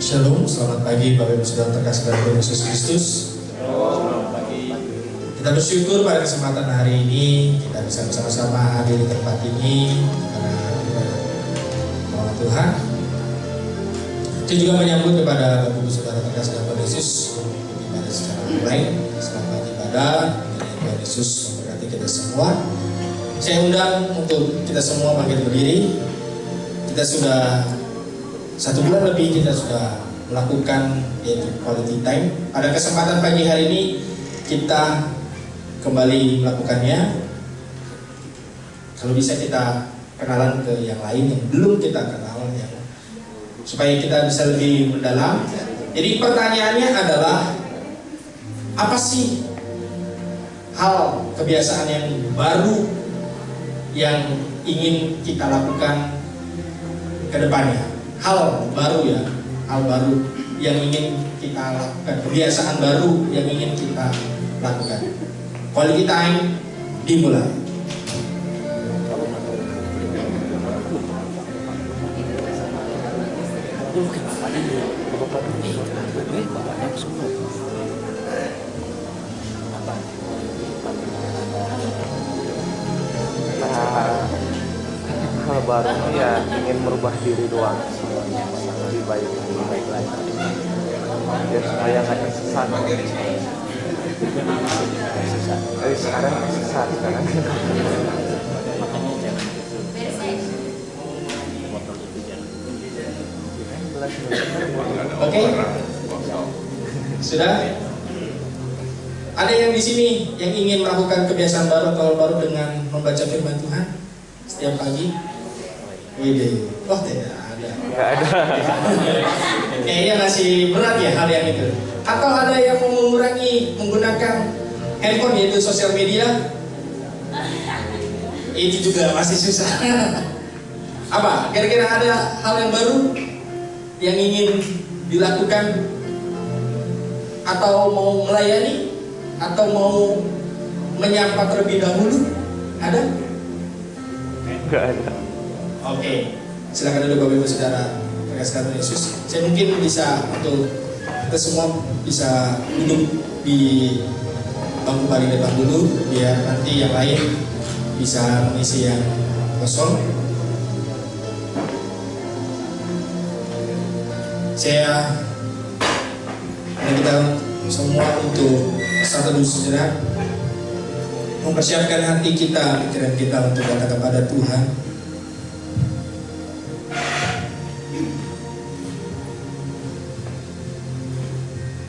Shalom, selamat pagi Bapak Ibu Saudara terkasih dalam Tuhan Yesus Kristus. Selamat pagi. Kita bersyukur pada kesempatan hari ini kita bisa bersama-sama hadir di tempat ini karena mohon Tuhan. Saya juga menyambut kepada Bapak Ibu Saudara terkasih dalam Tuhan Yesus ibadah secara online. Selamat ibadah, Tuhan Yesus memberkati kita semua. Saya undang untuk kita semua bangkit berdiri. Kita sudah 1 bulan lebih kita sudah melakukan yaitu quality time. Pada kesempatan pagi hari ini kita kembali melakukannya. Kalau bisa kita kenalan ke yang lain yang belum kita kenal ya, supaya kita bisa lebih mendalam. Jadi pertanyaannya adalah apa sih hal kebiasaan yang baru yang ingin kita lakukan ke depannya? Hal baru ya, hal baru yang ingin kita lakukan, kebiasaan baru yang ingin kita lakukan. Quality time dimulai. Hal baru ya ingin merubah diri doang, lebih baik lagi biar supaya nggak tersesat. Dari sekarang tersesat sekarang. Oke, sudah. Ada yang di sini yang ingin melakukan kebiasaan baru atau baru dengan membaca firman Tuhan setiap pagi? Wede, oh tidak ada. Nggak ada. Kayaknya masih berat ya hal yang itu. Atau ada yang mau mengurangi menggunakan handphone yaitu sosial media? Itu juga masih susah. Apa? Kira-kira ada hal yang baru yang ingin dilakukan? Atau mau melayani? Atau mau menyapa terlebih dahulu? Ada? Nggak ada. Oke, silakan dulu Bapak Ibu Saudara terkasih Tuhan Yesus. Saya mungkin bisa untuk kita semua bisa duduk di bangku paling depan dulu, biar nanti yang lain bisa mengisi yang kosong. Saya dan kita semua untuk satu dulu saudara mempersiapkan hati kita, pikiran kita untuk datang kepada Tuhan.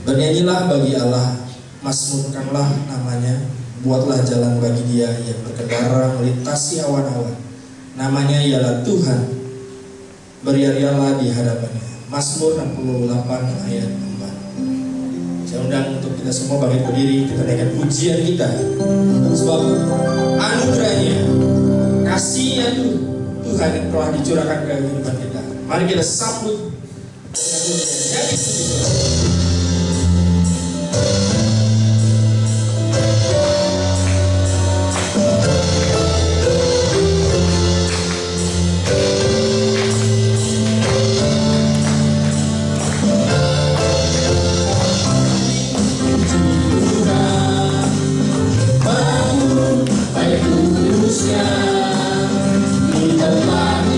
Bernyanyilah bagi Allah, mazmurkanlah namanya, buatlah jalan bagi Dia yang berkendara melintasi awan-awan. Namanya ialah Tuhan, beriarialah di hadapannya. Mazmur 68 ayat 4. Saya undang untuk kita semua bangkit berdiri, kita naikkan pujian kita. Sebab anugerahnya, kasih-Nya Tuhan yang telah dicurahkan ke kehidupan kita. Mari kita sambut.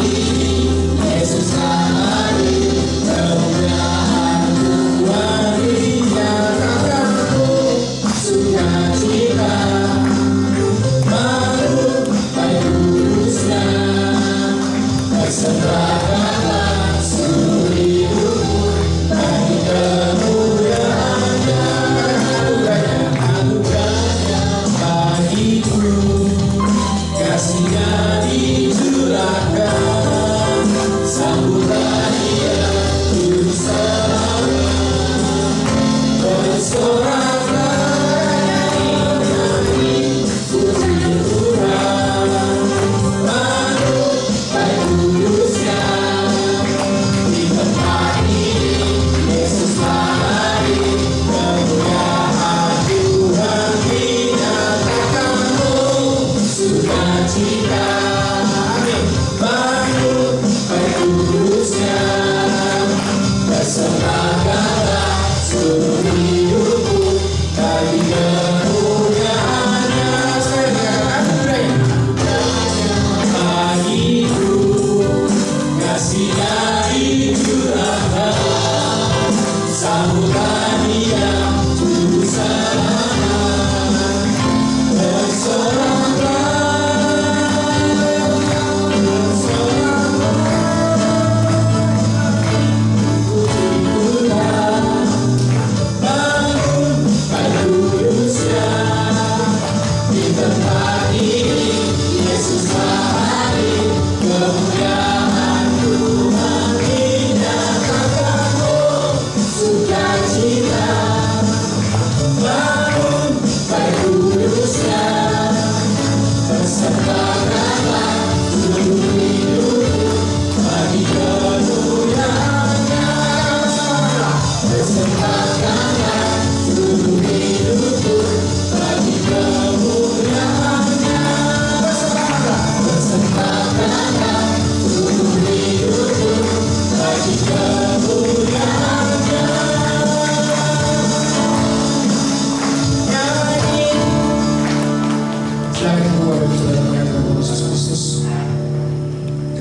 Jadi Yesus hari kemuliaan Tuhan.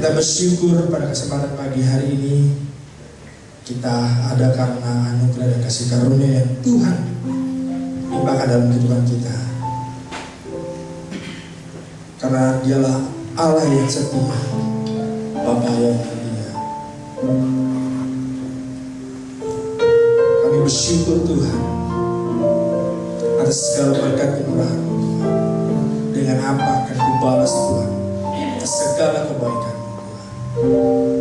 Kita bersyukur pada kesempatan pagi hari ini kita ada karena anugerah dan kasih karunia yang Tuhan limpahkan dalam kehidupan kita. Karena Dialah Allah yang setia, Bapa yang mulia. Kami bersyukur Tuhan atas segala berkat kemurahan Tuhan. Dengan apa akan kubalas Tuhan atas segala kebaikan Tuhan.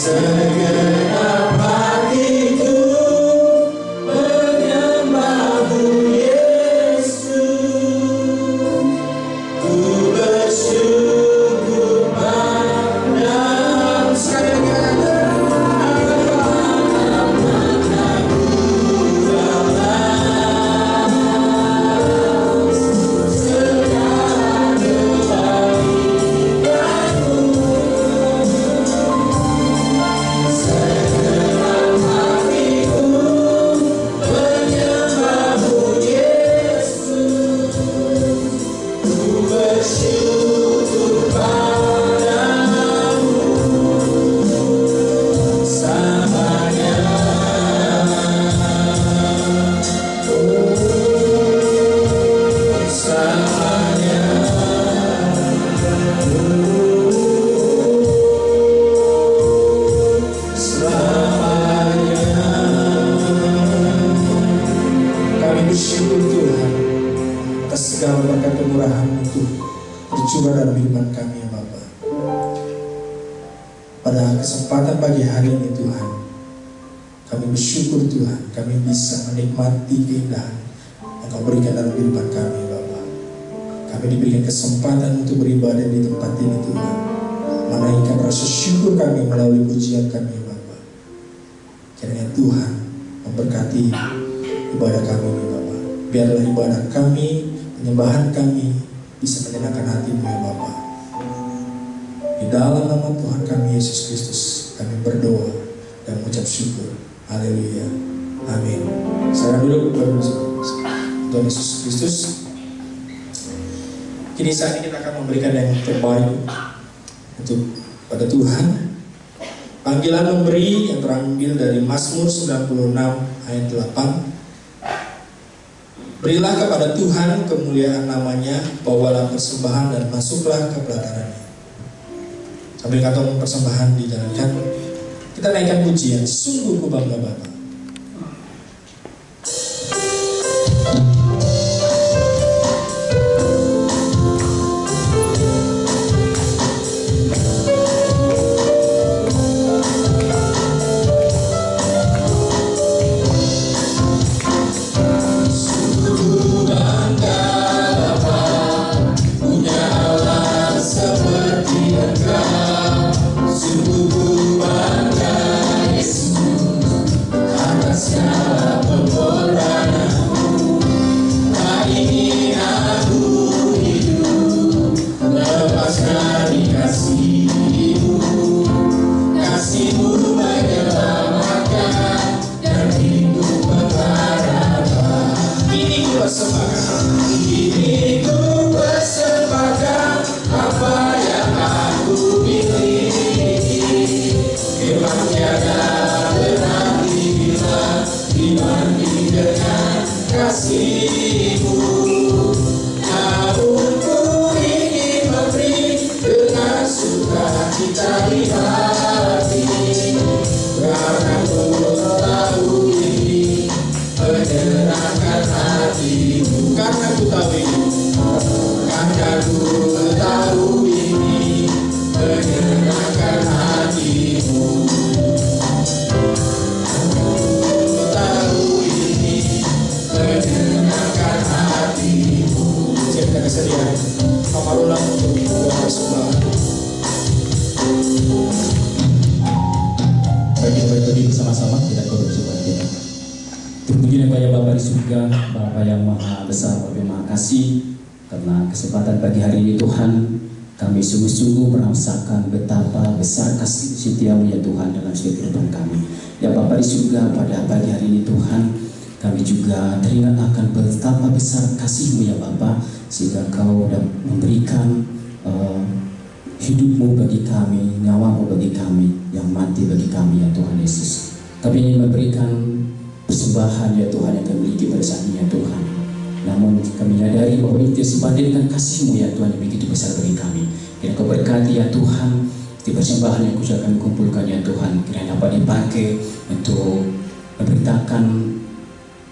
Segenap hatiku menyembah-Mu Yesus, ku bersyukur padamu. Segenap dalam kehidupan kami ya Bapa. Pada kesempatan pagi hari ini Tuhan, kami bersyukur Tuhan, kami bisa menikmati keindahan yang Kau berikan dalam kehidupan kami ya Bapa. Kami diberikan kesempatan untuk beribadah di tempat ini Tuhan, menaikkan rasa syukur kami melalui pujian kami ya Bapa. Kiranya Tuhan memberkati ibadah kami ya Bapa. Biarlah ibadah kami, penyembahan kami bisa menyenangkan hati-Mu ya Bapa. Di dalam nama Tuhan kami Yesus Kristus kami berdoa dan mengucap syukur. Haleluya. Amin. Saya duduk Tuhan Yesus Kristus. Kini saat ini kita akan memberikan yang terbaik untuk pada Tuhan. Panggilan memberi yang terambil dari Mazmur 96 ayat 8. Berilah kepada Tuhan kemuliaan namanya, bawalah persembahan dan masuklah ke pelatarannya. Sambil kantong persembahan dijalankan, kita naikkan pujian, sungguh ku bangga Bapa. Bapa yang maha besar, terima kasih karena kesempatan pagi hari ini Tuhan, kami sungguh-sungguh merasakan betapa besar kasih setia-Mu ya Tuhan dalam setiap kehidupan kami. Ya Bapa di surga, pada pagi hari ini Tuhan, kami juga teringat akan betapa besar kasih-Mu ya Bapa, sehingga Kau sudah memberikan hidup-Mu bagi kami, nyawa-Mu bagi kami, yang mati bagi kami ya Tuhan Yesus. Kami ingin memberikan persembahan ya Tuhan yang kami miliki pada saat ini ya Tuhan. Namun kami menyadari bahwa itu sebanding dengan kasih-Mu ya Tuhan yang begitu besar bagi kami. Kiranya Kau berkati ya Tuhan di persembahan yang sudah kami kumpulkan ya Tuhan, kiranya dapat dipakai untuk memberitakan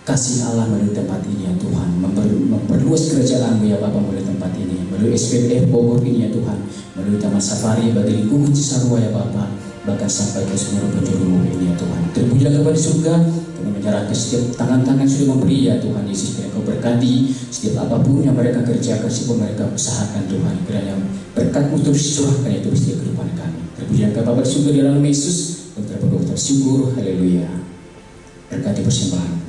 kasih Allah melalui tempat ini ya Tuhan, memperluas kerajaan-Mu ya Bapa melalui tempat ini, melalui SPF Bogor ini ya Tuhan, melalui Taman Safari bagi lingkungan Cisarua ya Bapa, bahkan sampai ke seluruh penjuru bumi ini ya Tuhan. Terpuji kepada surga, kami menyerahkan setiap tangan-tangan sudah memberi ya Tuhan Yesus, kiranya Kau berkati setiap apapun yang mereka kerjakan, setiap mereka usahakan Tuhan, kiranya berkat-Mu terus curahkan itu setiap kehidupan kami. Terpuji kepada Bapa surga di dalam Yesus, dan terpenuh tersyukur, haleluya. Berkati persembahan.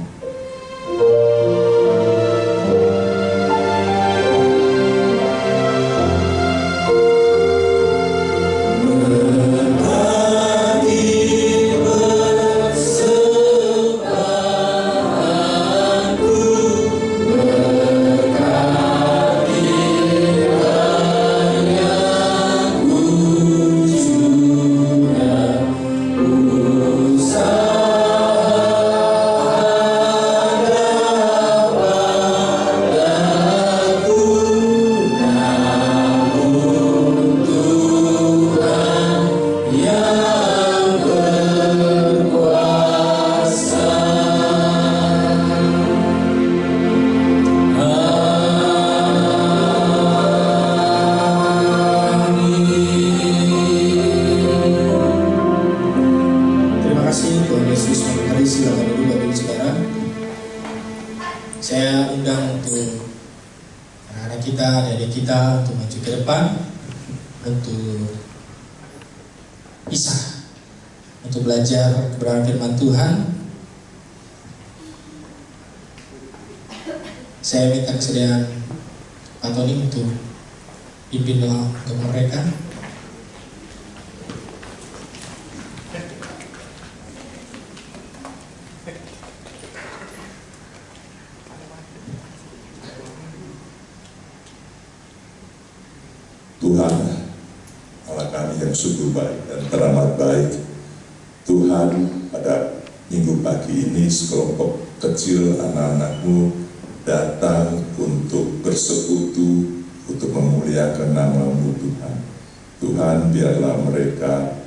Saya undang untuk anak-anak kita, adik-adik kita untuk maju ke depan untuk pisah, untuk belajar kebenaran firman Tuhan. Saya minta kesediaan Pak Tony untuk pimpin doa untuk mereka. Tuhan, Allah kami yang sungguh baik dan teramat baik. Tuhan, pada minggu pagi ini sekelompok kecil anak-anak-Mu datang untuk bersekutu, untuk memuliakan nama-Mu Tuhan. Tuhan, biarlah mereka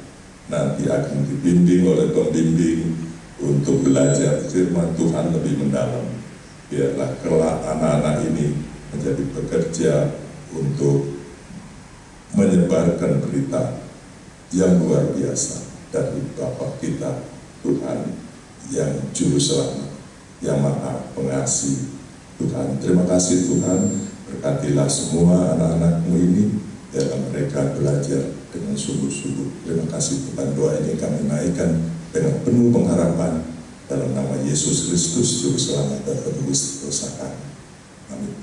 nanti akan dibimbing oleh pembimbing untuk belajar firman Tuhan lebih mendalam. Biarlah kelak anak-anak ini menjadi pekerja untuk menyebarkan berita yang luar biasa dari Bapa kita, Tuhan yang juru selamat, yang maha pengasih. Tuhan, terima kasih Tuhan, berkatilah semua anak-anak-Mu ini, biarlah mereka belajar dengan sungguh-sungguh. Terima kasih Tuhan, doa ini kami naikkan dengan penuh pengharapan dalam nama Yesus Kristus, juru selamat dan penebus dosa kami. Amin.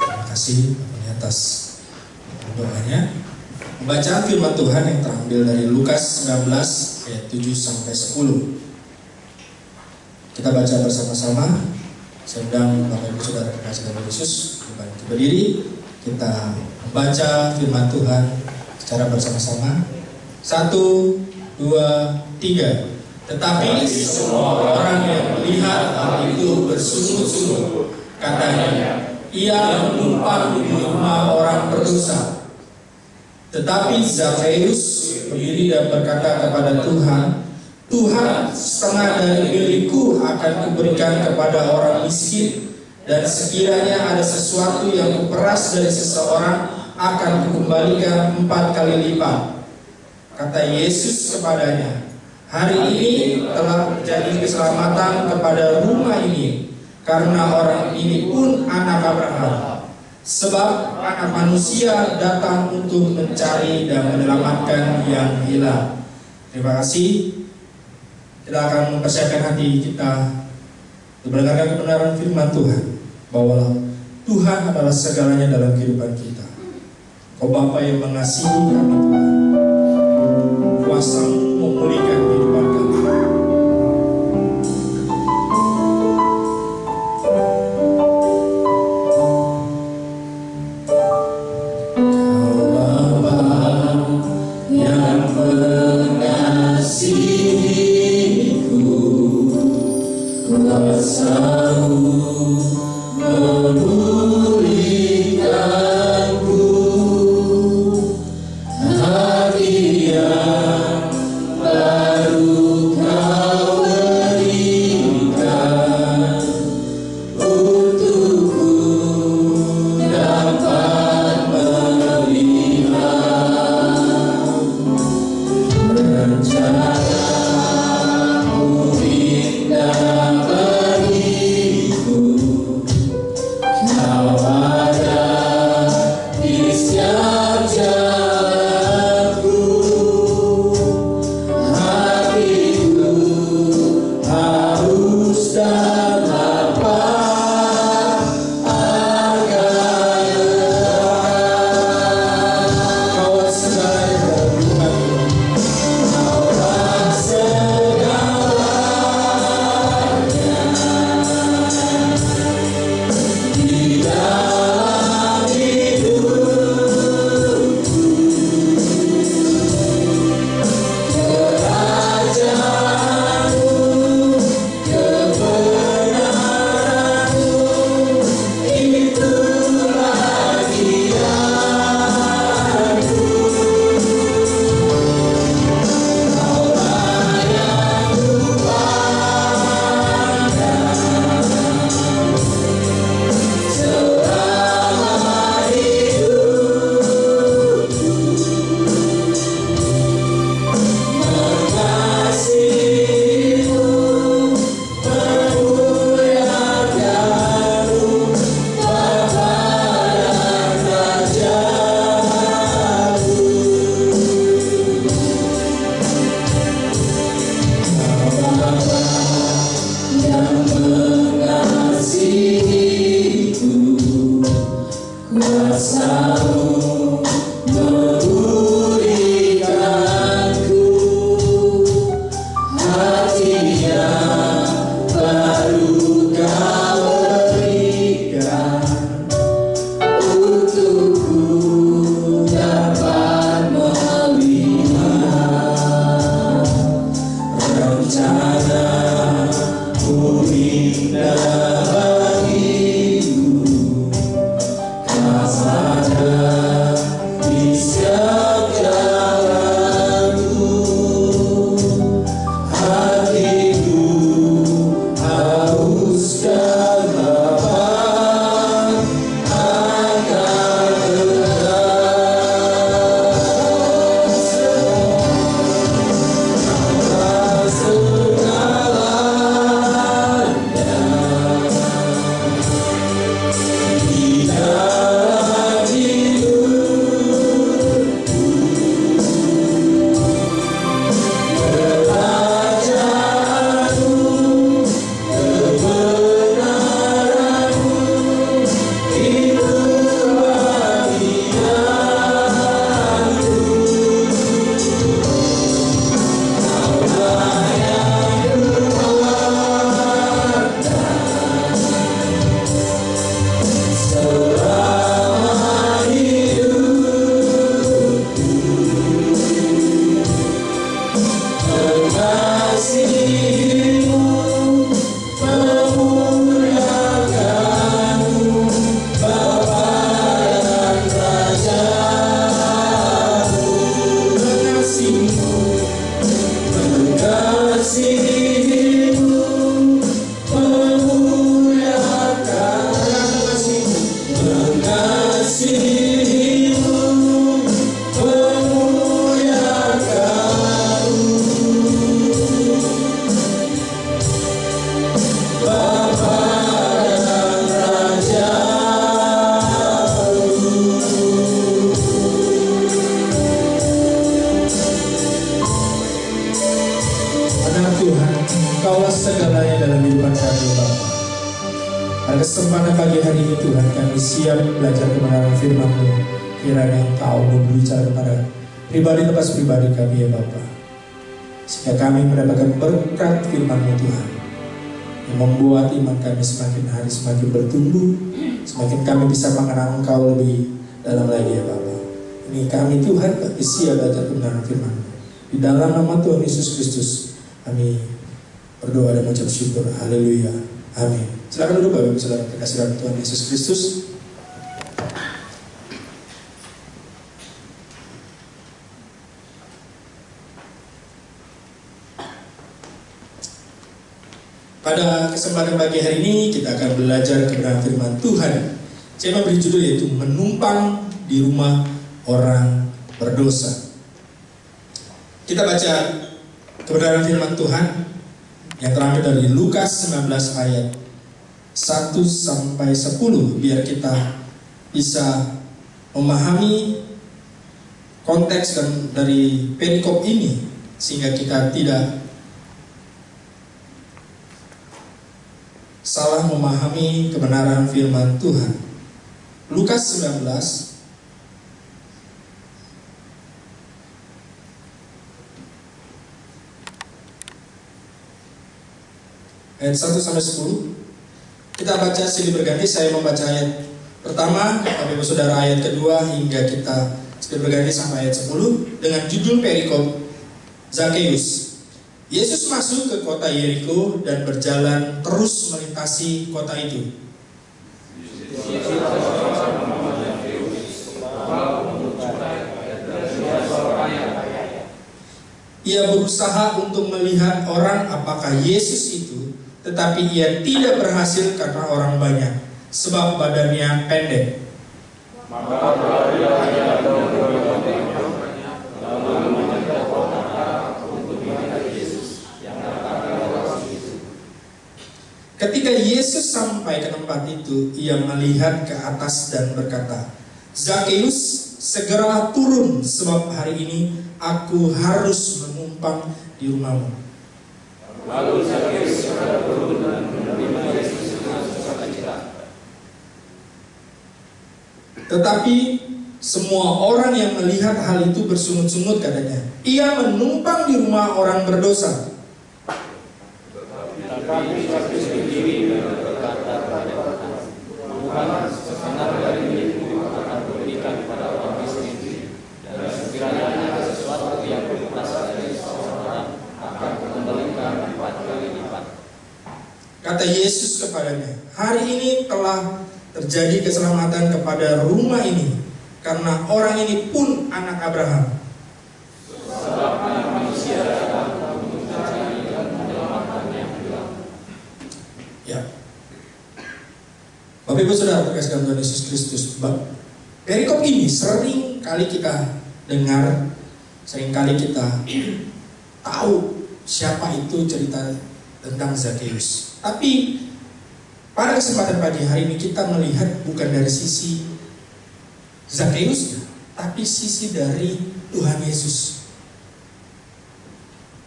Terima kasih atas doanya. Pembacaan firman Tuhan yang terambil dari Lukas 19 ayat 7 sampai 10. Kita baca bersama-sama. Saya undang Bapak Ibu Saudara kekasih Tuhan Yesus untuk berdiri. Kita membaca firman Tuhan secara bersama-sama. 1, 2, 3. Tetapi semua orang yang melihat hal itu bersungut-sungut, katanya, ia menumpang di rumah orang berdosa. Tetapi Zakheus berdiri dan berkata kepada Tuhan, Tuhan, setengah dari milikku akan kuberikan kepada orang miskin, dan sekiranya ada sesuatu yang kuperas dari seseorang akan kukembalikan 4 kali lipat. Kata Yesus kepadanya, hari ini telah terjadi keselamatan kepada rumah ini, karena orang ini pun anak Abraham. Sebab anak manusia datang untuk mencari dan menyelamatkan yang hilang. Terima kasih. Kita akan mempersiapkan hati kita untuk mendengarkan kebenaran firman Tuhan, bahwa Tuhan adalah segalanya dalam kehidupan kita. Kau Bapa yang mengasihi kami Tuhan, kuasa-Mu memulihkan kehidupan kami. Hati yang Kesempatan pagi hari ini Tuhan, kami siap belajar kebenaran firman-Mu. Kiranya Engkau berbicara kepada pribadi lepas pribadi kami ya Bapa, sehingga kami mendapatkan berkat firman-Mu Tuhan, yang membuat iman kami semakin hari semakin bertumbuh, semakin kami bisa mengenal Engkau lebih dalam lagi ya Bapa. Ini kami Tuhan, kami siap belajar kebenaran firman-Mu. Di dalam nama Tuhan Yesus Kristus kami berdoa dan mengucap syukur. Haleluya. Amin. Silakan duduk Bapak Ibu Saudara terkasih dalam Tuhan Yesus Kristus. Pada kesempatan pagi hari ini kita akan belajar kebenaran firman Tuhan. Saya memberi judul yaitu menumpang di rumah orang berdosa. Kita baca kebenaran firman Tuhan yang terambil dari Lukas 19 ayat 1 sampai 10, biar kita bisa memahami konteks dari perikop ini sehingga kita tidak salah memahami kebenaran firman Tuhan. Lukas 19 ayat 1 sampai 10. Kita baca silih berganti. Saya membaca ayat pertama, Bapak Ibu Saudara ayat kedua, hingga kita silih berganti sampai ayat 10 dengan judul perikop Zakeus. Yesus masuk ke kota Yeriko dan berjalan terus melintasi kota itu. Ia berusaha untuk melihat orang apakah Yesus itu, tetapi ia tidak berhasil karena orang banyak, sebab badannya pendek. Ketika Yesus sampai ke tempat itu, ia melihat ke atas dan berkata, "Zakeus, segeralah turun, sebab hari ini aku harus menumpang di rumahmu." Lalu Zakeus segera turun dan menerima Yesus dengan sukacita. Tetapi semua orang yang melihat hal itu bersungut-sungut katanya, "Ia menumpang di rumah orang berdosa." Tetapi Yesus sendiri berkata kepada Tuhan, Tuhan, segenap dari milikku akan kuberikan kepada orang miskin, dan sekiranya ada sesuatu yang kulepas dari seseorang, akan kukembalikan 4 kali lipat. Kata Yesus kepadanya, hari ini telah terjadi keselamatan kepada rumah ini, karena orang ini pun anak Abraham. Sebab Anak Manusia datang untuk mencari dan menyelamatkan yang hilang. Ya. Bapak Ibu Saudara terkasih dalam Tuhan Yesus Kristus, perikop ini sering kali kita dengar, sering kali kita tahu siapa itu cerita tentang Zakheus. Tapi pada kesempatan pagi hari ini kita melihat bukan dari sisi Zakheus, tapi sisi dari Tuhan Yesus.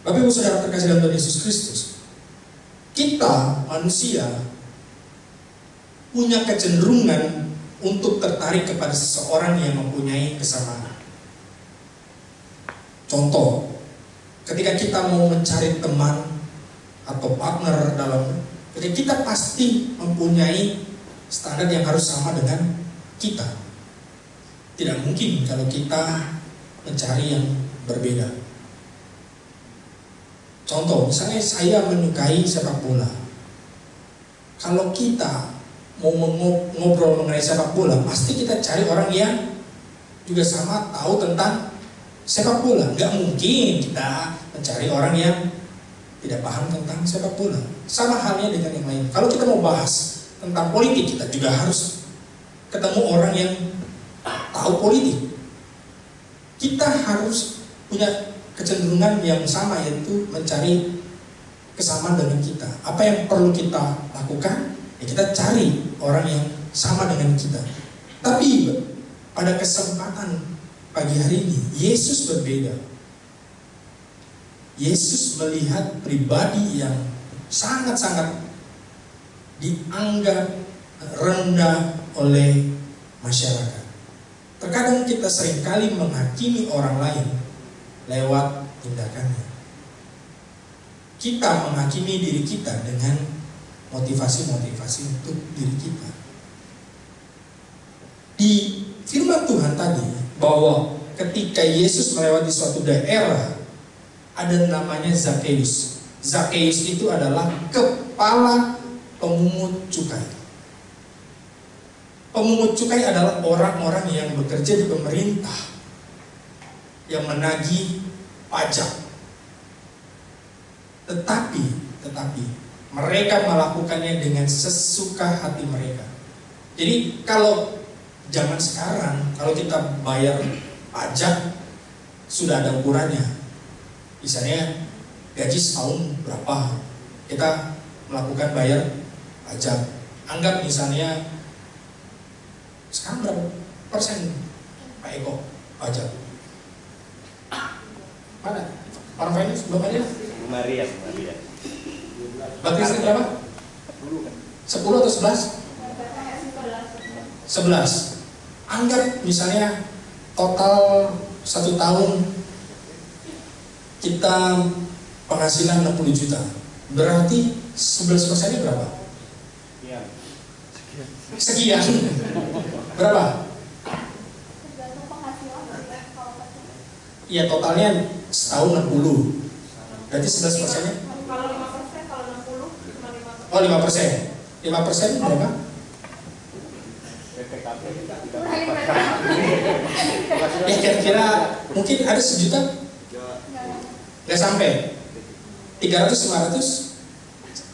Bapak Ibu Saudara terkasih dalam Tuhan Yesus Kristus, kita manusia punya kecenderungan untuk tertarik kepada seseorang yang mempunyai kesamaan. Contoh, ketika kita mau mencari teman atau partner kita pasti mempunyai standar yang harus sama dengan kita. Tidak mungkin kalau kita mencari yang berbeda. Contoh, misalnya saya menyukai sepak bola. Kalau kita mau ngobrol mengenai sepak bola, pasti kita cari orang yang juga sama tahu tentang sepak bola. Nggak mungkin kita mencari orang yang tidak paham tentang sepak bola. Sama halnya dengan yang lain. Kalau kita mau bahas tentang politik, kita juga harus ketemu orang yang tahu politik. Kita harus punya kecenderungan yang sama, yaitu mencari kesamaan dengan kita. Apa yang perlu kita lakukan? Ya kita cari orang yang sama dengan kita. Tapi pada kesempatan pagi hari ini, Yesus berbeda. Yesus melihat pribadi yang sangat-sangat dianggap rendah oleh masyarakat. Terkadang kita seringkali menghakimi orang lain lewat tindakannya. Kita menghakimi diri kita dengan motivasi-motivasi untuk diri kita. Di firman Tuhan tadi bahwa ketika Yesus melewati suatu daerah, ada namanya Zakheus. Zakheus itu adalah kepala pemungut cukai. Pemungut cukai adalah orang-orang yang bekerja di pemerintah, yang menagih pajak. Tetapi mereka melakukannya dengan sesuka hati mereka. Jadi kalau zaman sekarang, kalau kita bayar pajak sudah ada ukurannya. Misalnya gaji setahun berapa, kita melakukan bayar pajak. Anggap misalnya sekarang berapa persen Pak Eko pajak? Mana? Orang finance belum ada? Maria. Bagi istri berapa? 10 atau 11? 11. Anggap misalnya total 1 tahun kita penghasilan 60 juta. Berarti 11%-nya berapa? Sekian. Berapa? Ya totalnya setahun 60. Berarti 11%-nya? Kalau 5%, kalau 60 cuma 5%. Oh 5%. 5% berapa? Ya kira-kira mungkin ada 1 juta? Nggak sampai. 300-500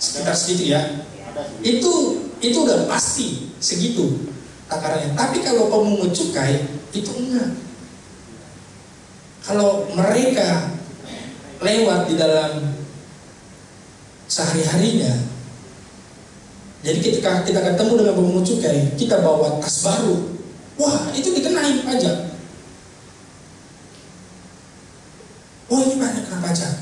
sekitar segitu ya. Itu udah pasti segitu takarannya. Tapi kalau pemungut cukai itu enggak. Kalau mereka lewat di dalam sehari-harinya, jadi ketika kita ketemu dengan pemungut cukai, kita bawa tas baru, wah itu dikenain pajak. Wah ini banyak kena pajak.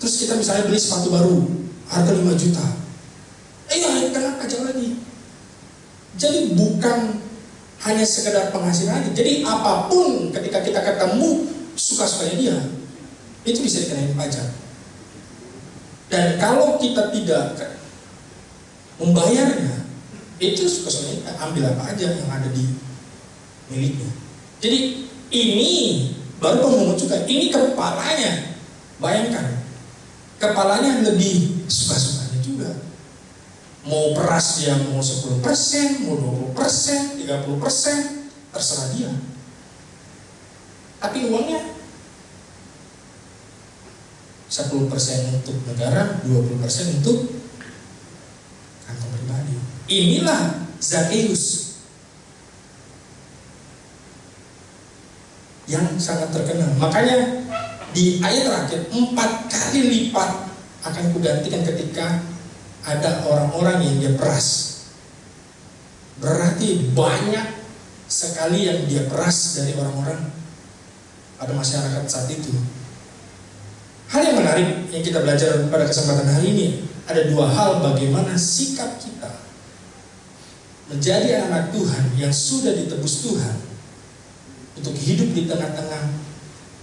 Terus kita misalnya beli sepatu baru, harga 5 juta, kena pajak lagi. Jadi bukan hanya sekedar penghasilan, jadi apapun ketika kita ketemu suka-sukanya dia, itu bisa dikenain pajak. Dan kalau kita tidak membayarnya, itu suka-suka ambil apa aja yang ada di miliknya. Jadi ini baru pemungut cukai, ini kepalanya. Bayangkan, kepalanya lebih suka-sukanya juga. Mau peras dia mau 10%, mau 20%, 30%, terserah dia. Tapi uangnya 10% untuk negara, 20% untuk kantong pribadi. Inilah Zakheus yang sangat terkenal. Makanya di ayat terakhir 4 kali lipat akan kugantikan ketika ada orang-orang yang dia peras. Berarti banyak sekali yang dia peras dari orang-orang pada masyarakat saat itu. Hal yang menarik yang kita belajar pada kesempatan hari ini, ada 2 hal bagaimana sikap kita menjadi anak Tuhan yang sudah ditebus Tuhan untuk hidup di tengah-tengah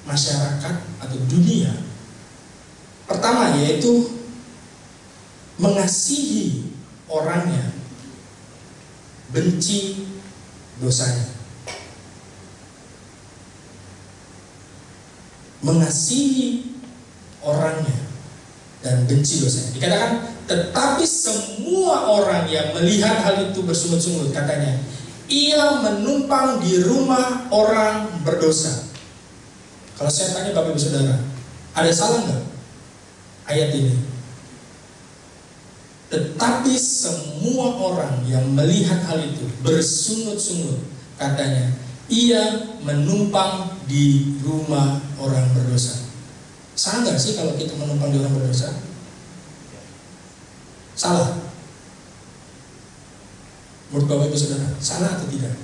masyarakat atau dunia. Pertama yaitu mengasihi orangnya, benci dosanya. Mengasihi orangnya dan benci dosanya. Dikatakan, tetapi semua orang yang melihat hal itu bersungut-sungut, katanya, ia menumpang di rumah orang berdosa. Kalau saya tanya Bapak Ibu Saudara, ada salah nggak ayat ini? Tetapi semua orang yang melihat hal itu bersungut-sungut, katanya, ia menumpang di rumah orang berdosa. Salah nggak sih kalau kita menumpang di orang berdosa? Salah. Menurut Bapak Ibu Saudara, salah atau tidak?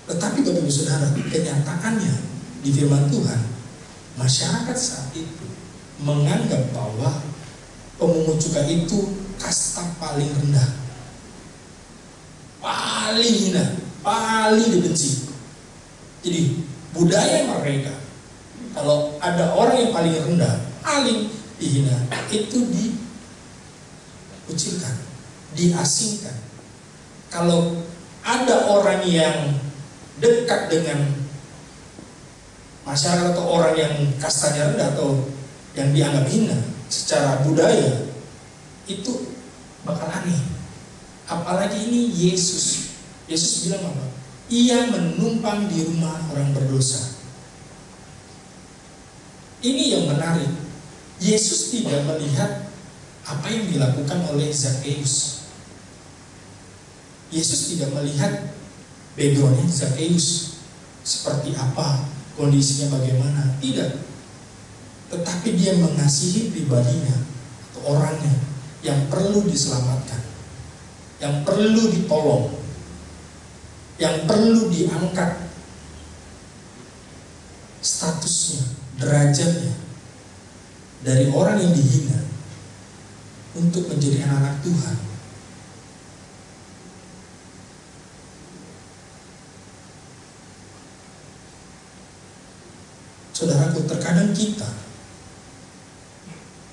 Tetapi Bapak Ibu Saudara, kenyataannya di firman Tuhan, masyarakat saat itu menganggap bahwa pemungut cukai itu kasta paling rendah, paling hina, paling dibenci. Jadi budaya mereka, kalau ada orang yang paling rendah, paling dihina, itu dikucilkan, diasingkan. Kalau ada orang yang dekat dengan masyarakat atau orang yang kastanya rendah atau yang dianggap hina secara budaya, itu bakal aneh. Apalagi ini Yesus. Yesus bilang apa? Ia menumpang di rumah orang berdosa. Ini yang menarik. Yesus tidak melihat apa yang dilakukan oleh Zakheus. Yesus tidak melihat backgroundnya Zakheus seperti apa, kondisinya bagaimana. Tidak. Tetapi dia mengasihi pribadinya atau orangnya yang perlu diselamatkan, yang perlu ditolong, yang perlu diangkat statusnya, derajatnya dari orang yang dihina untuk menjadi anak-anak Tuhan. Saudaraku, terkadang kita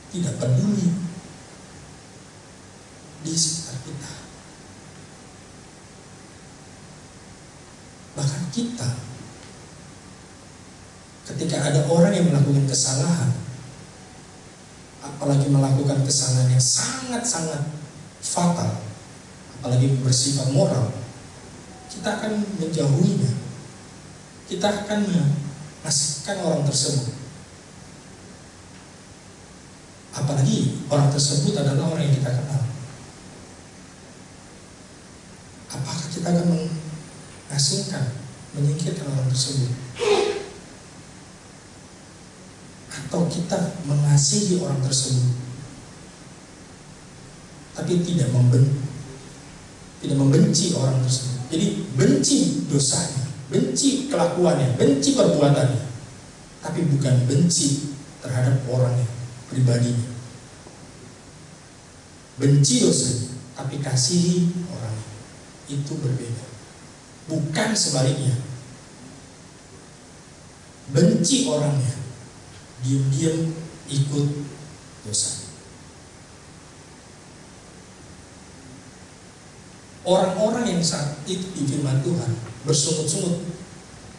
tidak peduli di sekitar kita. Bahkan kita, ketika ada orang yang melakukan kesalahan, apalagi melakukan kesalahan yang sangat-sangat fatal, apalagi bersifat moral, kita akan menjauhinya. Kita akan mengasihkan orang tersebut. Apalagi orang tersebut adalah orang yang kita kenal. Apakah kita akan mengasingkan, menyingkirkan orang tersebut? Atau kita mengasihi orang tersebut, tapi tidak membenci orang tersebut. Jadi benci dosanya, benci kelakuannya, benci perbuatannya, tapi bukan benci terhadap orangnya, pribadinya. Benci dosanya, tapi kasihi orangnya. Itu berbeda. Bukan sebaliknya. Benci orangnya, diam-diam ikut dosa. Orang-orang yang saat itu di firman Tuhan bersungut-sungut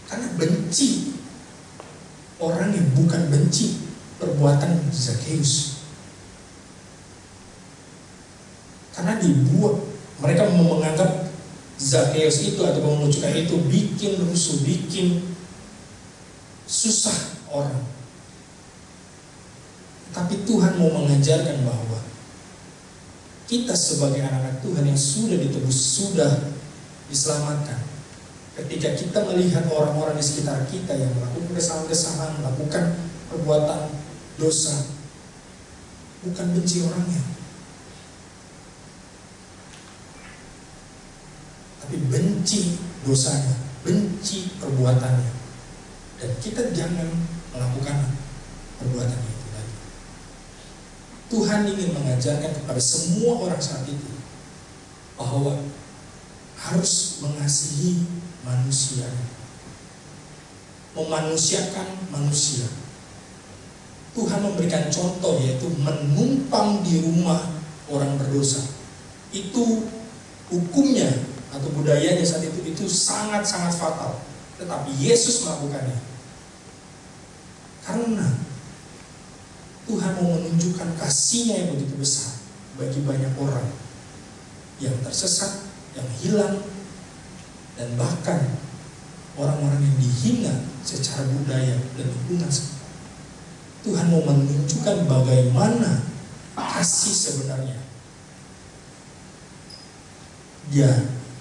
karena benci orang yang bukan benci perbuatan Zakheus. Karena dibuat, mereka menganggap Zakheus itu atau mengucapkan itu bikin rusuh, bikin susah orang. Tapi Tuhan mau mengajarkan bahwa kita sebagai anak-anak Tuhan yang sudah ditebus, sudah diselamatkan, ketika kita melihat orang-orang di sekitar kita yang melakukan kesalahan-kesalahan, melakukan perbuatan dosa, bukan benci orangnya, tapi benci dosanya, benci perbuatannya, dan kita jangan melakukan perbuatan itu lagi. Tuhan ingin mengajarkan kepada semua orang saat itu bahwa harus mengasihi manusia, memanusiakan manusia. Tuhan memberikan contoh, yaitu menumpang di rumah orang berdosa. Itu hukumnya atau budayanya saat itu sangat-sangat fatal. Tetapi Yesus melakukannya karena Tuhan mau menunjukkan kasih-Nya yang begitu besar bagi banyak orang yang tersesat, yang hilang, dan bahkan orang-orang yang dihina secara budaya dan lingkungan. Tuhan mau menunjukkan bagaimana kasih sebenarnya. Dia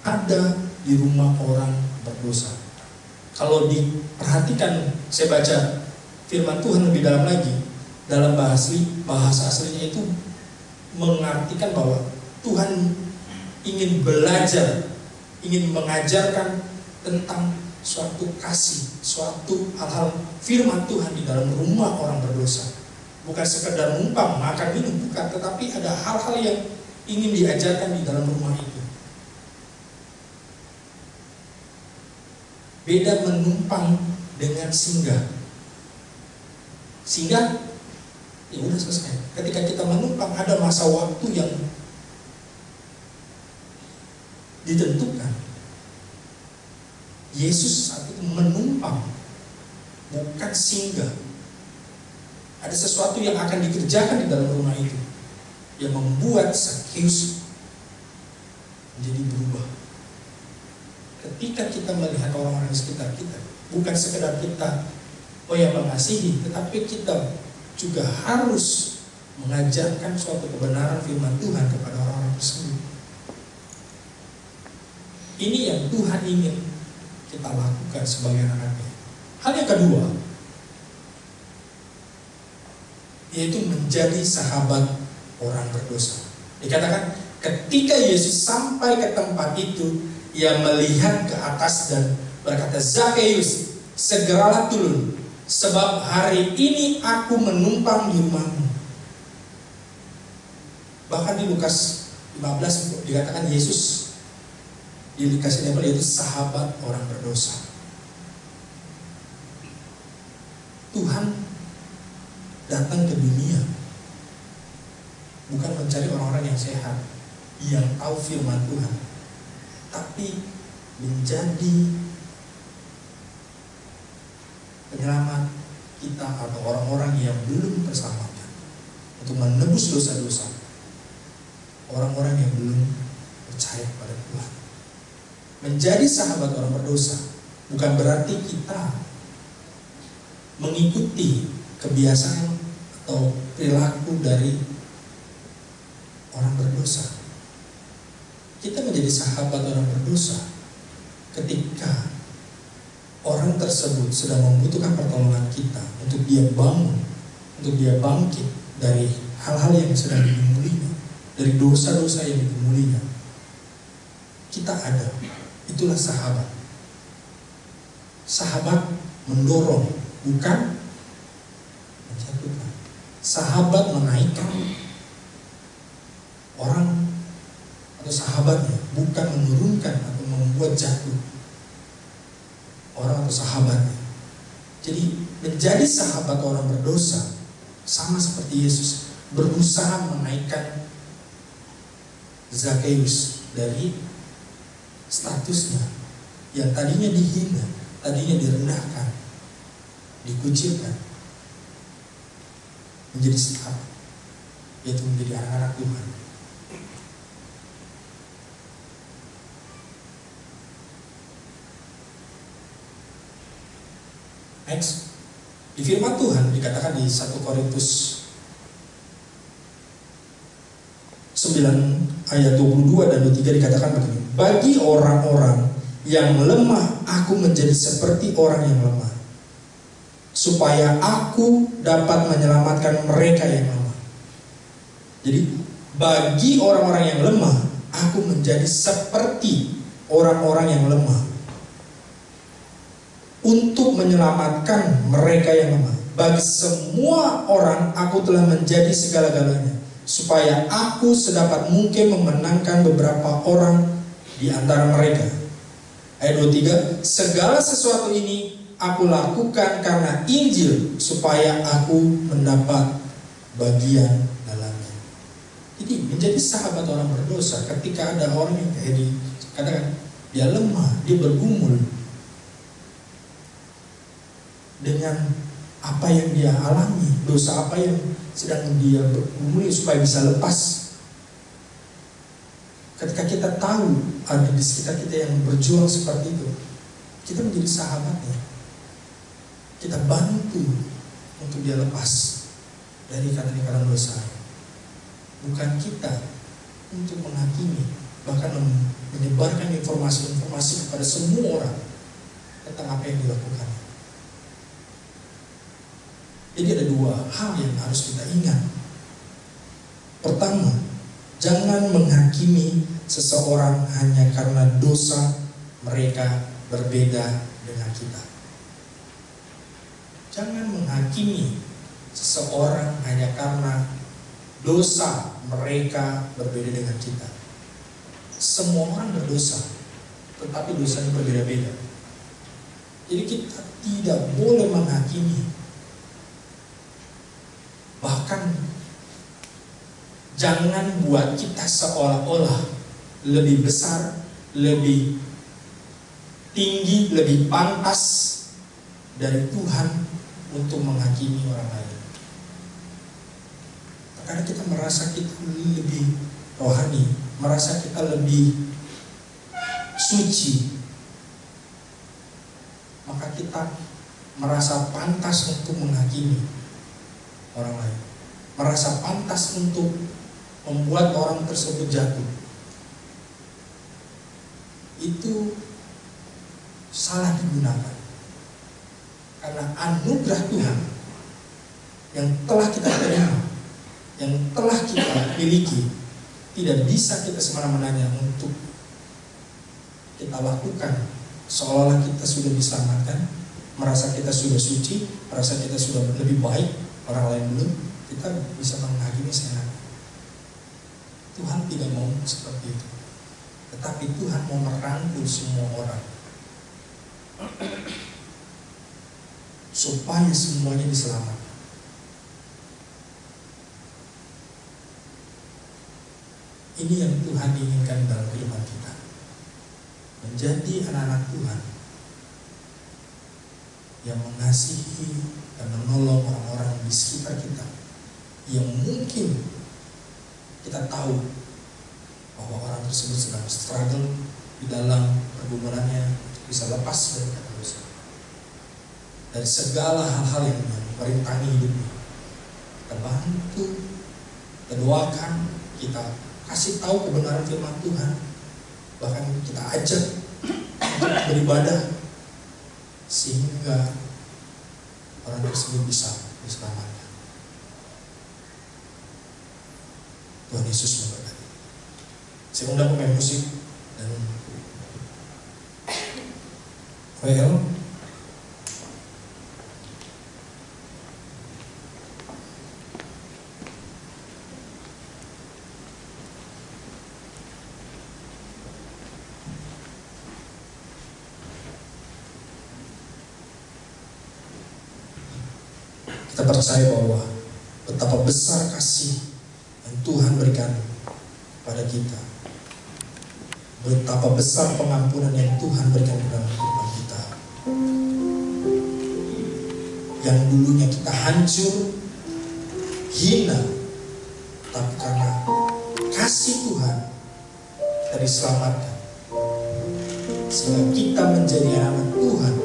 ada di rumah orang berdosa. Kalau diperhatikan, saya baca firman Tuhan lebih dalam lagi, dalam bahasa aslinya itu mengartikan bahwa Tuhan ingin belajar, ingin mengajarkan tentang suatu kasih, suatu hal-hal firman Tuhan di dalam rumah orang berdosa. Bukan sekedar numpang, makan, minum, bukan, tetapi ada hal-hal yang ingin diajarkan di dalam rumah itu. Beda menumpang dengan singgah. Singgah, ya udah selesai. Ketika kita menumpang, ada masa waktu yang ditentukan. Yesus saat itu menumpang, bukan singgah. Ada sesuatu yang akan dikerjakan di dalam rumah itu yang membuat Zakheus menjadi berubah. Ketika kita melihat orang-orang di sekitar kita, bukan sekedar kita yang mengasihi, tetapi kita juga harus mengajarkan suatu kebenaran firman Tuhan kepada orang-orang tersebut. Ini yang Tuhan ingin kita lakukan sebagai anak-anaknya. Hal yang kedua, yaitu menjadi sahabat orang berdosa. Dikatakan ketika Yesus sampai ke tempat itu, Ia melihat ke atas dan berkata, Zakheus, segeralah turun, sebab hari ini aku menumpang di rumahmu. Bahkan di Lukas 15 dikatakan Yesus dikasih label yaitu sahabat orang berdosa. Tuhan datang ke dunia bukan mencari orang-orang yang sehat, yang tahu firman Tuhan, tapi menjadi penyelamat kita atau orang-orang yang belum terselamatkan, untuk menebus dosa-dosa orang-orang yang belum percaya kepada Tuhan. Menjadi sahabat orang berdosa bukan berarti kita mengikuti kebiasaan atau perilaku dari orang berdosa. Kita menjadi sahabat orang berdosa ketika orang tersebut sedang membutuhkan pertolongan kita untuk dia bangun, untuk dia bangkit dari hal-hal yang sedang digemulinya, dari dosa-dosa yang digemulinya. Kita ada, itulah sahabat. Sahabat mendorong, bukan menjatuhkan. Sahabat menaikkan orang atau sahabatnya, bukan menurunkan atau membuat jatuh orang atau sahabatnya. Jadi menjadi sahabat orang berdosa sama seperti Yesus berusaha menaikkan Zakheus dari statusnya yang tadinya dihina, tadinya direndahkan, dikucilkan, menjadi sahabat, yaitu menjadi anak-anak Tuhan. Next, di firman Tuhan dikatakan di 1 Korintus 9 ayat 22 dan 23 dikatakan begini, bagi orang-orang yang lemah aku menjadi seperti orang yang lemah, supaya aku dapat menyelamatkan mereka yang lemah. Jadi bagi orang-orang yang lemah aku menjadi seperti orang-orang yang lemah, untuk menyelamatkan mereka yang lemah. Bagi semua orang aku telah menjadi segala-galanya, supaya aku sedapat mungkin memenangkan beberapa orang di antara mereka. Ayat 23, segala sesuatu ini aku lakukan karena Injil, supaya aku mendapat bagian dalamnya. Jadi menjadi sahabat orang berdosa ketika ada orang yang kayak katakan dia lemah, dia bergumul dengan apa yang dia alami, dosa apa yang sedang dia bergumul, supaya bisa lepas. Ketika kita tahu ada di sekitar kita yang berjuang seperti itu, kita menjadi sahabatnya, kita bantu untuk dia lepas dari ikatan-ikatan dosa. Bukan kita untuk menghakimi, bahkan menyebarkan informasi-informasi kepada semua orang tentang apa yang dilakukan. Jadi ada dua hal yang harus kita ingat. Pertama, jangan menghakimi seseorang hanya karena dosa mereka berbeda dengan kita. Jangan menghakimi seseorang hanya karena dosa mereka berbeda dengan kita. Semua orang berdosa, tetapi dosanya berbeda-beda. Jadi kita tidak boleh menghakimi. Bahkan jangan buat kita seolah-olah lebih besar, lebih tinggi, lebih pantas dari Tuhan untuk menghakimi orang lain. Karena kita merasa kita lebih rohani, merasa kita lebih suci, maka kita merasa pantas untuk menghakimi orang lain, merasa pantas untuk membuat orang tersebut jatuh. Itu salah digunakan. Karena anugerah Tuhan yang telah kita terima, yang telah kita miliki, tidak bisa kita semena-menanya untuk kita lakukan seolah-olah kita sudah diselamatkan, merasa kita sudah suci, merasa kita sudah lebih baik, orang lain belum. Kita bisa menghakimi seenaknya. Tuhan tidak mau seperti itu, tetapi Tuhan mau merangkul semua orang supaya semuanya diselamatkan. Ini yang Tuhan inginkan dalam kehidupan kita, menjadi anak-anak Tuhan yang mengasihi dan menolong orang-orang di sekitar kita, yang mungkin kita tahu bahwa orang tersebut sedang struggle di dalam pergumulannya untuk bisa lepas dari kata dosa, dari segala hal-hal yang merintangi hidupnya. Kita bantu, kita doakan, kita kasih tahu kebenaran firman Tuhan, bahkan kita ajak untuk beribadah sehingga orang tersebut bisa diselamatkan. Tuhan Yesus memberkati. Saya undang pemain musik dan Well, percaya bahwa betapa besar kasih yang Tuhan berikan pada kita, betapa besar pengampunan yang Tuhan berikan dalam kehidupan kita. Yang dulunya kita hancur, hina, tapi karena kasih Tuhan kita diselamatkan, sehingga kita menjadi anak Tuhan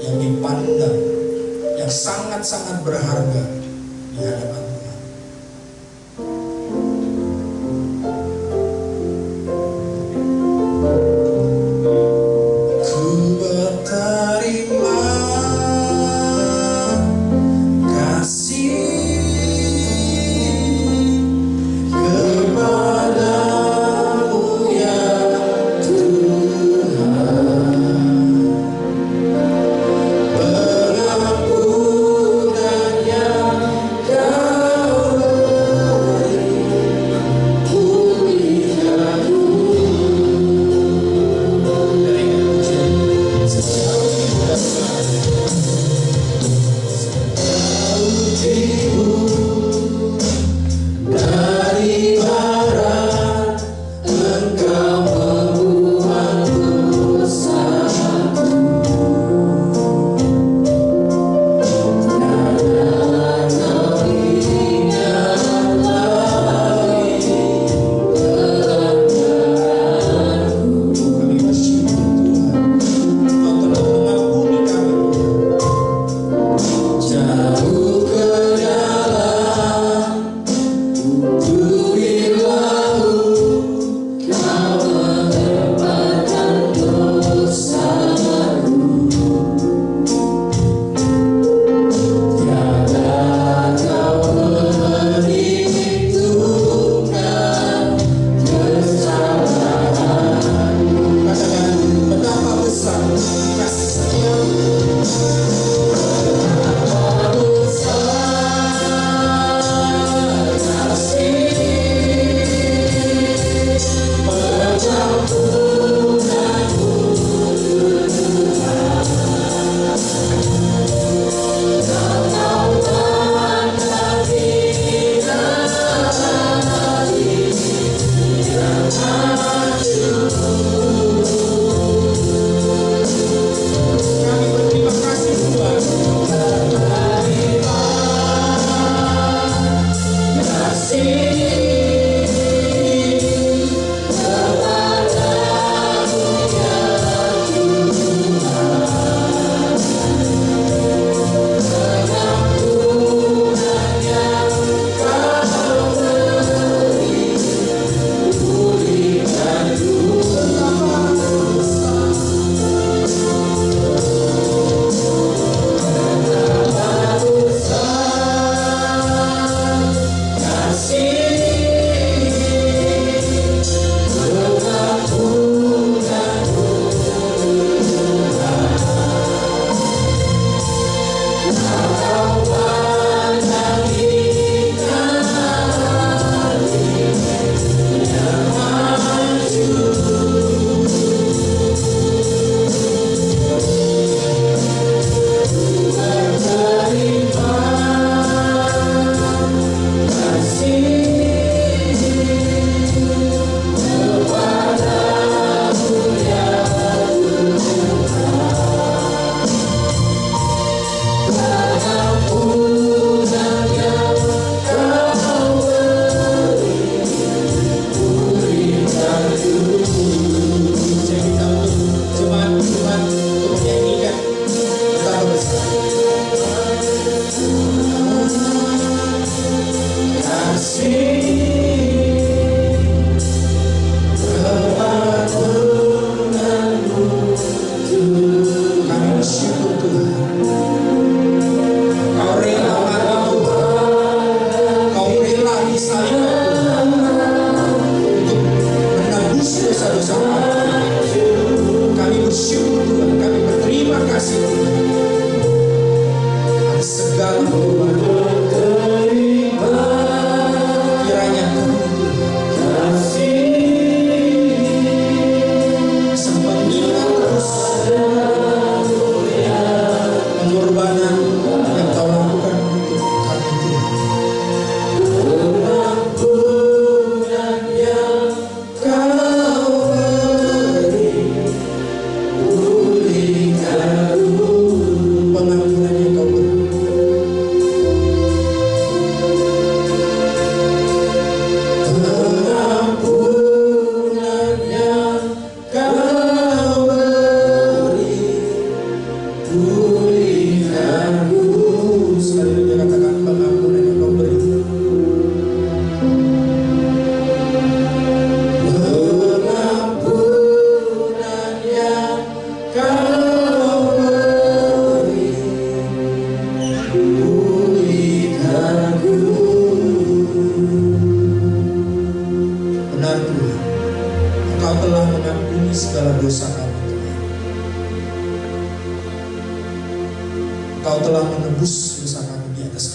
yang dipandang, yang sangat-sangat berharga di hadapan Tuhan. Ku berterima kasih kepadamu ya Tuhan. Pengampunan yang Kau beri, pulihkanku. Dari barat Engkau membuat dosaku. Kami bersyukur Tuhan, Kau telah mengampuni kami. Jauh ke dalam bukit laut, Kau menempatkan dosaku. Tiada Kau menghitungkan kesalahanku. Katakan, betapa besar kasih setiamu. Betapa besar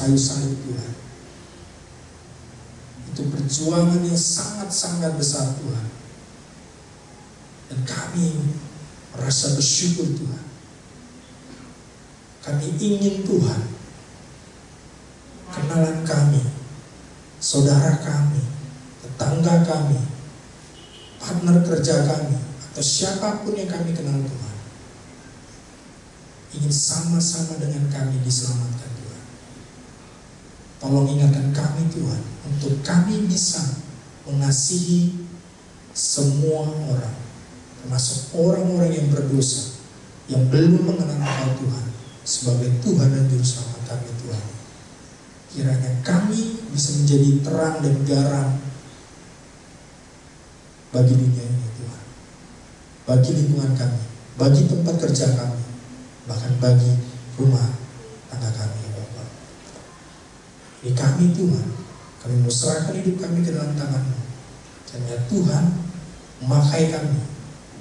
kayu salib Tuhan. Itu perjuangan yang sangat-sangat besar Tuhan. Dan kami merasa bersyukur Tuhan. Kami ingin Tuhan, kenalan kami, saudara kami, tetangga kami, partner kerja kami, atau siapapun yang kami kenal Tuhan, ingin sama-sama dengan kami diselamatkan Tuhan. Tolong ingatkan kami Tuhan, untuk kami bisa mengasihi semua orang, termasuk orang-orang yang berdosa, yang belum mengenal Engkau Tuhan sebagai Tuhan dan Juru Selamat kami Tuhan. Kiranya kami bisa menjadi terang dan garam bagi dunia ini Tuhan, bagi lingkungan kami, bagi tempat kerja kami, bahkan bagi rumah tangga kami ya Bapak. Ini kami Tuhan, kami mau serahkan hidup kami ke dalam tangan-Mu. Kiranya Tuhan memakai kami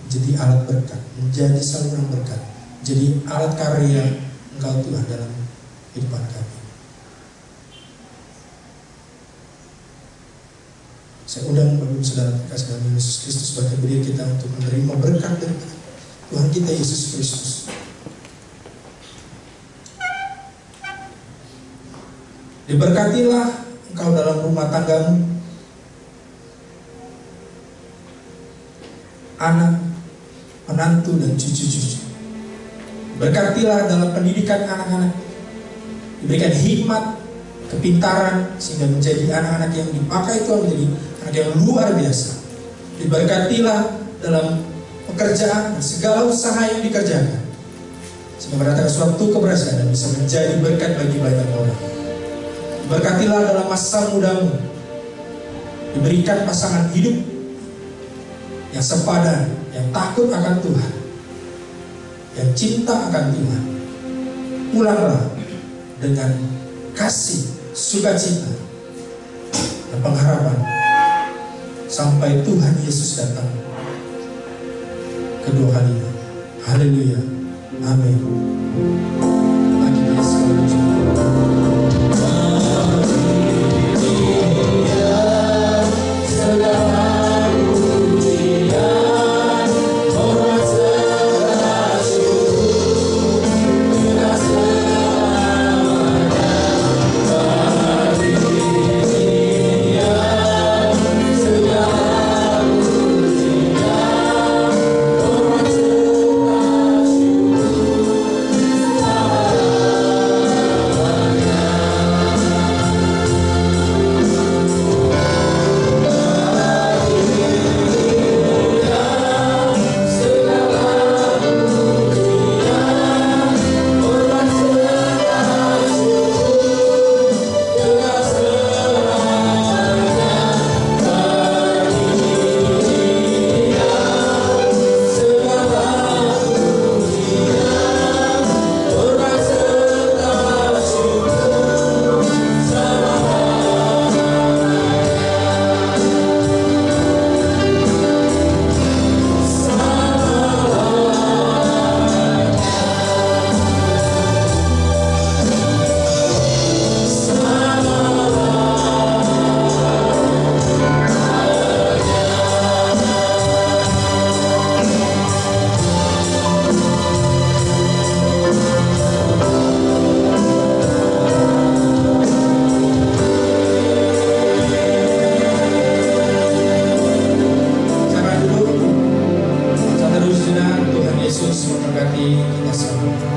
menjadi alat berkat, menjadi saluran berkat, jadi alat karya Engkau Tuhan dalam kehidupan kami. Saya undang Bapak Ibu Saudara kasih dalam Yesus Kristus sebagai beliau kita untuk menerima berkat dari Tuhan kita Yesus Kristus. Diberkatilah engkau dalam rumah tanggamu, anak, menantu dan cucu-cucu. Berkatilah dalam pendidikan anak-anak, diberikan hikmat, kepintaran, sehingga menjadi anak-anak yang dipakai Tuhan menjadi anak yang luar biasa. Diberkatilah dalam pekerjaan dan segala usaha yang dikerjakan, sehingga mendatangkan suatu keberhasilan dan bisa menjadi berkat bagi banyak orang. Diberkatilah dalam masa mudamu, diberikan pasangan hidup yang sepadan, yang takut akan Tuhan, yang cinta akan Tuhan. Pulanglah dengan kasih, sukacita, dan pengharapan sampai Tuhan Yesus datang kedua kalinya. Haleluya. Amin. Bagi Yesus memberkati kita semua.